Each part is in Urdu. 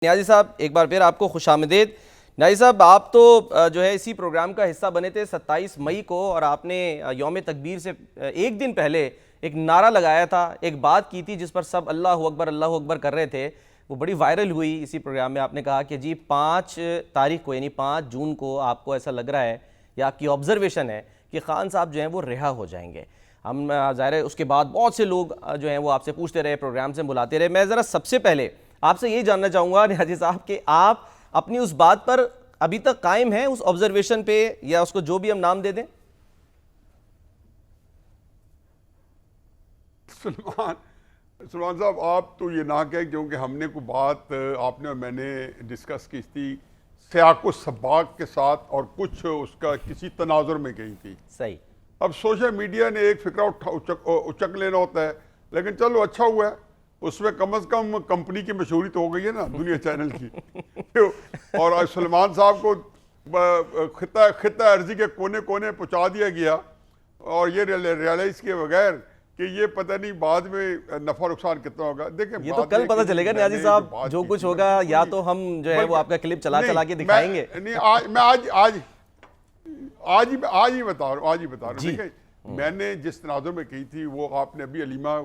نیازی صاحب ایک بار پھر آپ کو خوش آمدید۔ نیازی صاحب آپ تو جو ہے اسی پروگرام کا حصہ بنے تھے 27 مئی کو، اور آپ نے یوم تکبیر سے ایک دن پہلے ایک نعرہ لگایا تھا، ایک بات کی تھی جس پر سب اللہ اکبر کر رہے تھے، وہ بڑی وائرل ہوئی۔ اسی پروگرام میں آپ نے کہا کہ جی 5 تاریخ کو یعنی 5 جون کو آپ کو ایسا لگ رہا ہے یا آپ کی آبزرویشن ہے کہ خان صاحب جو ہیں وہ رہا ہو جائیں گے۔ ہم ظاہر ہے اس کے بعد بہت سے لوگ جو ہیں وہ آپ سے پوچھتے رہے، پروگرام سے بلاتے رہے۔ میں ذرا سب سے پہلے آپ سے یہ جاننا چاہوں گا نیازی صاحب کہ آپ اپنی اس بات پر ابھی تک قائم ہیں، اس آبزرویشن پہ، یا اس کو جو بھی ہم نام دے دیں؟ سلمان صاحب آپ تو یہ نہ کہیں، کیونکہ ہم نے کوئی بات آپ نے اور میں نے ڈسکس کی تھی سیاق و سباق کے ساتھ، اور کچھ اس کا کسی تناظر میں کہی تھی۔ صحیح۔ اب سوشل میڈیا نے ایک فکرہ اچک لینا ہوتا ہے، لیکن چلو اچھا ہوا ہے، اس میں کم از کم کمپنی کی مشہوری تو ہو گئی ہے نا دنیا چینل کی۔ اور سلمان صاحب کو خطہ ارضی کے کونے کونے پہنچا دیا گیا، اور یہ ریئلائز کیے بغیر کہ یہ پتہ نہیں بعد میں نفع نقصان کتنا ہوگا۔ دیکھیں یہ تو کل پتہ چلے گا نیازی صاحب، جو کچھ ہوگا، یا تو ہم جو ہے وہ آپ کا کلپ چلا کے دکھائیں گے۔ میں آج ہی بتا رہا ہوں۔ دیکھیں میں نے جس تناظر میں کہی تھی، وہ آپ نے ابھی علیمہ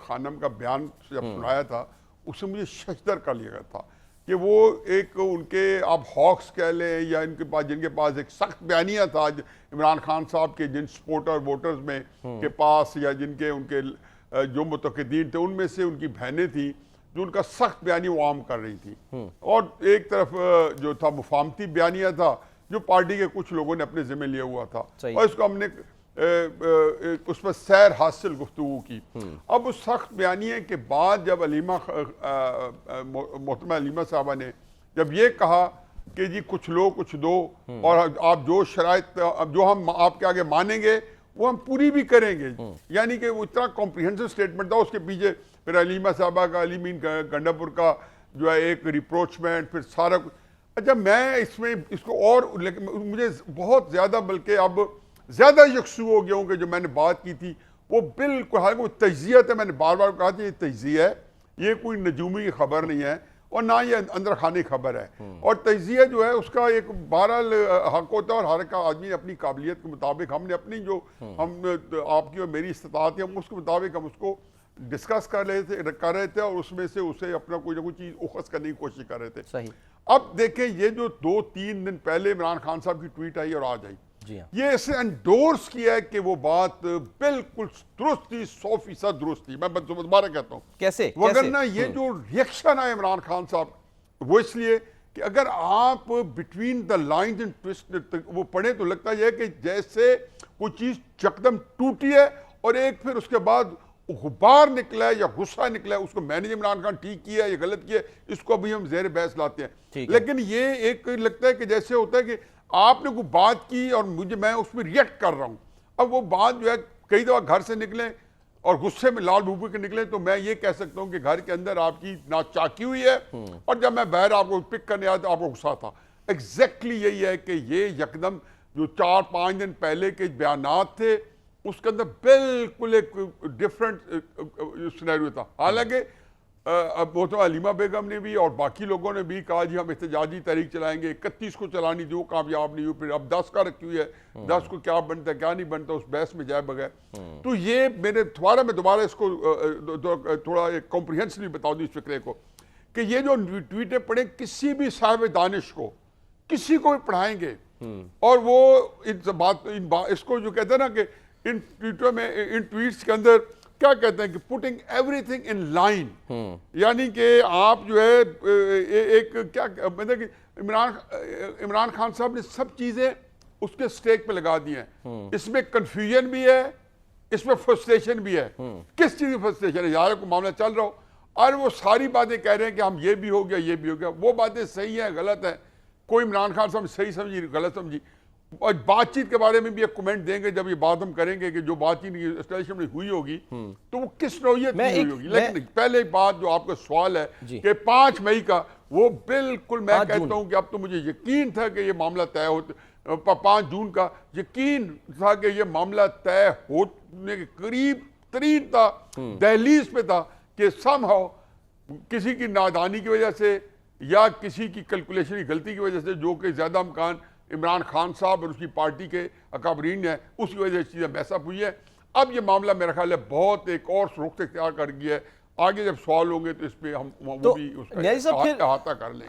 خانم کا بیان جب سنایا تھا، اس میں مجھے ششدر کر لیا گیا تھا کہ وہ ایک ان کے آپ ہاکس کہہ لیں، یا ان کے پاس جن کے پاس ایک سخت بیانیہ تھا عمران خان صاحب کے، جن سپورٹر ووٹرز میں کے پاس، یا جن کے ان کے جو متقدین تھے ان میں سے ان کی بہنیں تھیں جو ان کا سخت بیانی وہ عام کر رہی تھی، اور ایک طرف جو تھا مفاہمتی بیانیہ تھا جو پارٹی کے کچھ لوگوں نے اپنے ذمہ لیا ہوا تھا، اور اس کو ہم نے اس پر سیر حاصل گفتگو کی۔ اب اس سخت بیانیے کے بعد جب محترمہ علیمہ صاحبہ نے جب یہ کہا کہ جی کچھ لو کچھ دو، اور آپ جو شرائط جو ہم آپ کے آگے مانیں گے وہ ہم پوری بھی کریں گے، یعنی کہ وہ اتنا کمپریہنسو سٹیٹمنٹ تھا۔ اس کے پیچھے پھر علیمہ صاحبہ کا، علی مین گنڈا پور کا جو ہے ایک ریپروچمنٹ، پھر سارا کچھ۔ اچھا میں اس میں اس کو اور مجھے بہت زیادہ، بلکہ اب زیادہ یکسو ہو گیا ہوں کہ جو میں نے بات کی تھی وہ بالکل، حالانکہ وہ تجزیہ ہے، میں نے بار بار کہا تھا یہ تجزیہ ہے، یہ کوئی نجومی کی خبر نہیں ہے، اور نہ یہ اندر خانے خبر ہے۔ اور تجزیہ جو ہے اس کا ایک بہرحال حق ہوتا ہے، اور ہر ایک آدمی اپنی قابلیت کے مطابق، ہم نے اپنی جو ہم آپ کی اور میری استطاعت ہے، ہم اس کے مطابق ہم اس کو ڈسکس کر رہے تھے، اور اس میں سے اسے اپنا کوئی نہ کوئی چیز اخذ کرنے کی کوشش کر رہے تھے۔ صحیح۔ اب دیکھیں یہ جو 2-3 دن پہلے عمران خان صاحب کی ٹویٹ آئی اور آج آئی، جی ہاں، یہ اسے انڈورس کیا ہے کہ وہ بات بالکل درست تھی، 100% درست تھی۔ میں دوبارہ کہتا ہوں کیسے؟ وگرنہ یہ جو ریئیکشن ہے عمران خان صاحب، وہ اس لیے کہ اگر آپ between the lines and toast وہ پڑھیں تو لگتا یہ ہے کہ جیسے کوئی چیز یکدم ٹوٹی ہے، اور ایک پھر اس کے بعد غبار نکلا ہے یا غصہ نکلا ہے، اس کو میں نے عمران خان ٹھیک کیا ہے یا غلط کیا ہے، اس کو ابھی ہم زیر بحث لاتے ہیں۔ لیکن یہ ایک لگتا ہے کہ جیسے ہوتا ہے کہ آپ نے کوئی بات کی اور میں اس میں ریئیکٹ کر رہا ہوں۔ اب وہ بات جو ہے کئی دفعہ گھر سے نکلیں اور غصے میں لال بھوبو کے نکلیں تو میں یہ کہہ سکتا ہوں کہ گھر کے اندر آپ کی ناچاکی ہوئی ہے، اور جب میں باہر آپ کو پک کرنے آیا تو آپ کو غصہ تھا۔ ایگزیکٹلی یہی ہے کہ یہ یکدم جو 4-5 دن پہلے کے بیانات تھے اس کے اندر بالکل ایک ڈفرنٹ سینیریو تھا۔ حالانکہ محترمہ علیمہ بیگم نے بھی اور باقی لوگوں نے بھی کہا جی ہم احتجاجی تحریک چلائیں گے، 31 کو چلانی جو کامیاب نہیں ہوئی، پھر اب 10 کا رکھی ہوئی ہے، 10 کو کیا بنتا ہے کیا نہیں بنتا، اس بحث میں جائے بغیر۔ تو یہ میں دوبارہ اس کو تھوڑا ایک کمپریہنسلی بتا دوں اس فکرے کو، کہ یہ جو ٹویٹیں پڑھیں کسی بھی صاحب دانش کو، کسی کو بھی پڑھائیں گے، اور وہ اس کو جو کہتے ہیں نا کہ ان ٹویٹوں میں، ان ٹویٹس کے اندر کیا کہتے ہیں کہ putting every thing in line, یعنی کہ آپ جو ہے ایک کیا مطلب کہ عمران خان صاحب نے سب چیزیں اس کے سٹیک پہ لگا دی ہیں۔ اس میں کنفیوژن بھی ہے، اس میں فرسٹریشن بھی ہے۔ کس چیز کی فرسٹریشن ہے؟ یار کو معاملہ چل رہا ہو اور وہ ساری باتیں کہہ رہے ہیں کہ ہم یہ بھی ہو گیا یہ بھی ہو گیا، وہ باتیں صحیح ہیں غلط ہیں، کوئی عمران خان صاحب صحیح سمجھی غلط سمجھی، اور بات چیت کے بارے میں بھی ایک کمنٹ دیں گے جب یہ بات ہم کریں گے کہ جو بات چیت اسٹیبلشمنٹ ہوئی ہوگی تو وہ کس نوعیت کی ہوئی ہوگی۔ لیکن پہلے بات جو آپ کا سوال ہے کہ 5 مئی کا، وہ بالکل میں کہتا ہوں کہ اب تو مجھے یقین تھا کہ یہ معاملہ طے ہوتا، 5 جون کا یقین تھا کہ یہ معاملہ طے ہونے کے قریب ترین تھا، دہلیز پہ تھا، کہ سم ہاؤ کسی کی نادانی کی وجہ سے یا کسی کی کیلکولیشن کی غلطی کی وجہ سے، جو کہ زیادہ امکان عمران خان صاحب اور اس کی پارٹی کے اکابرین ہیں، اس کی وجہ سے چیزیں میس اپ ہوئی ہیں۔ اب یہ معاملہ میرا خیال ہے بہت ایک اور رخ اختیار کر گیا ہے۔ آگے جب سوال ہوں گے تو اس پہ ہم وہ بھی اس کا نیازی صاحب پھر احاطہ کر لیں